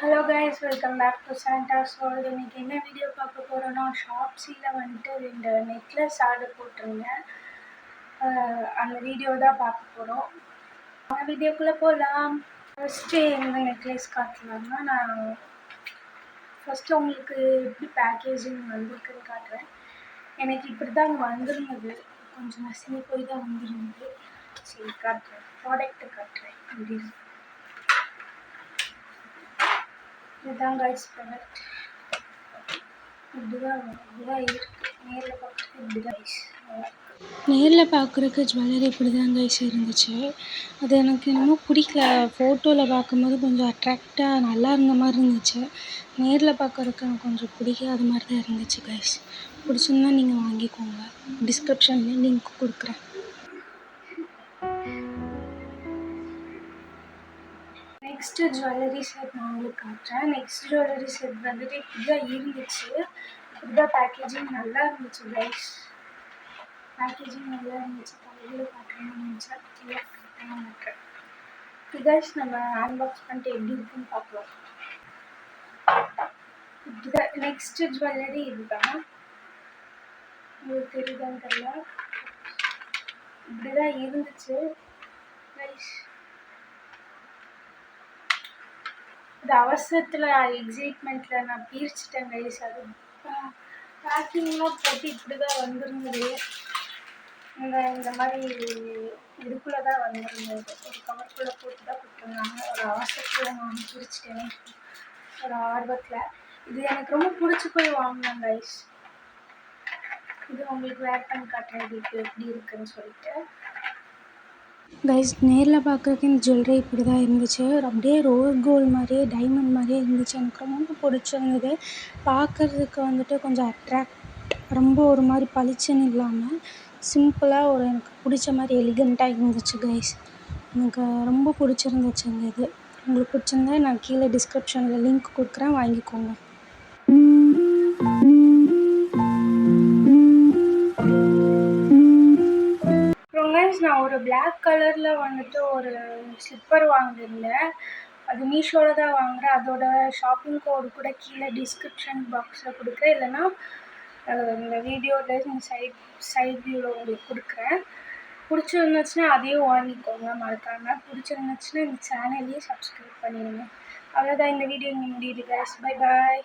Hello guys, welcome back to Santa's world. இன்றைக்கி என்ன video பார்க்க போகிறோன்னா, ஷாப்ஸியில் வந்துட்டு 2 நெக்லஸ் ஆர்டர் போட்டிருந்தேன். அந்த வீடியோ தான் பார்க்க போகிறோம். அந்த வீடியோக்குள்ளே போகலாம். ஃபஸ்ட்டு எந்த நெக்லஸ் காட்டலாம்னா, நான் ஃபஸ்ட்டு உங்களுக்கு எப்படி பேக்கேஜிங் வந்திருக்குன்னு காட்டுறேன். எனக்கு இப்படி தான் வந்திருந்தது, கொஞ்சம் நசுங்கி போய் தான் வந்திருந்தது. சரி காட்டுறேன், ப்ராடக்ட்டு காட்டுறேன். எப்படி இதுதான் கைஸ் ப்ராடக்ட். இப்படிதான் இருக்குது. நேரில் பார்க்குறதுக்கு ஜுவல்லரி இப்படி தான் கைஸ் இருந்துச்சு. அது எனக்கு என்னமோ பிடிக்கல. ஃபோட்டோவில் பார்க்கும்போது கொஞ்சம் அட்ராக்டாக நல்லா இருந்த மாதிரி இருந்துச்சு. நேரில் பார்க்குறதுக்கு எனக்கு கொஞ்சம் பிடிக்காத மாதிரி தான் இருந்துச்சு கைஸ். பிடிச்சிருந்தா நீங்கள் வாங்கிக்கோங்க. டிஸ்கிரிப்ஷன்லேயும் லிங்க் கொடுக்குறேன். நெக்ஸ்ட்டு ஜுவல்லரி செட் நான் உங்களுக்கு காட்டுறேன். நெக்ஸ்ட் ஜுவல்லரி செட் வந்துட்டு இப்படி தான் இருந்துச்சு. இப்படி தான் பேக்கேஜிங் நல்லா இருந்துச்சு கைஸ். பேக்கேஜிங் நல்லா இருந்துச்சு. தலையில் காட்டுறேன்னு நினச்சேன், இல்லை கரெக்டாக மாட்டேன். கைஸ், நம்ம அன்பாக்ஸ் பண்ணிட்டு எப்படி இருக்குன்னு பார்க்கலாம். இப்படி தான் நெக்ஸ்ட்டு ஜுவல்லரி இதுதான். உங்களுக்கு தெரியுதான்னு தெரியல. இப்படி தான் இருந்துச்சு கைஸ். இது அவசரத்தில் எக்ஸைட்மெண்ட்டில் நான் பிரிச்சுட்டேன் கைஸ். அது பேக்கிங்லாம் போட்டு இப்படி தான் வந்திருந்தது. இந்த மாதிரி இதுக்குள்ளே தான் வந்திருந்தது. ஒரு கவருக்குள்ளே போட்டு தான் கொடுத்துருந்தாங்க. ஒரு அவசரத்தில் நான் பிரிச்சுட்டேன், ஒரு ஆர்வத்தில். இது எனக்கு ரொம்ப பிடிச்சி போய் வாங்கினேன் கைஸ். இது உங்களுக்கு வேர் பண்ணி காட்டுறேன் இது எப்படி இருக்குன்னு சொல்லிட்டு. கைஸ், நேரில் பார்க்குறதுக்கு இந்த ஜுவல்லரி இப்படி தான் இருந்துச்சு. அப்படியே ரோஸ் கோல்டு மாதிரியே, டைமண்ட் மாதிரியே இருந்துச்சு. எனக்கு ரொம்ப பிடிச்சிருந்தது. பார்க்குறதுக்கு வந்துட்டு கொஞ்சம் ரொம்ப ஒரு மாதிரி பளிச்சுன்னு இல்லாமல் சிம்பிளாக ஒரு எனக்கு பிடிச்ச மாதிரி எலிகண்ட்டாக இருந்துச்சு கைஸ். எனக்கு ரொம்ப பிடிச்சிருந்துச்சு அந்த இது. உங்களுக்கு பிடிச்சிருந்தா நான் கீழே டிஸ்கிரிப்ஷனில் லிங்க் கொடுக்குறேன், வாங்கிக்கோங்க. நான் ஒரு பிளாக் கலரில் வந்துட்டு ஒரு ஸ்லிப்பர் வாங்கியிருந்தேன். அது மீஷோவில் தான் வாங்குகிறேன். அதோட ஷாப்பிங் கோடு கூட கீழே டிஸ்கிரிப்ஷன் பாக்ஸில் கொடுக்குறேன், இல்லைன்னா இந்த வீடியோவில் சைட் வியூவில் உங்களுக்கு கொடுக்குறேன். பிடிச்சிருந்துச்சுன்னா அதையும் வாங்கிக்கோங்க மறக்காமல். பிடிச்சிருந்துச்சுன்னா இந்த சேனலையும் சப்ஸ்கிரைப் பண்ணிடுங்க. அவ்வளோதான், இந்த வீடியோ இங்கே முடியுது கைஸ். Bye bye.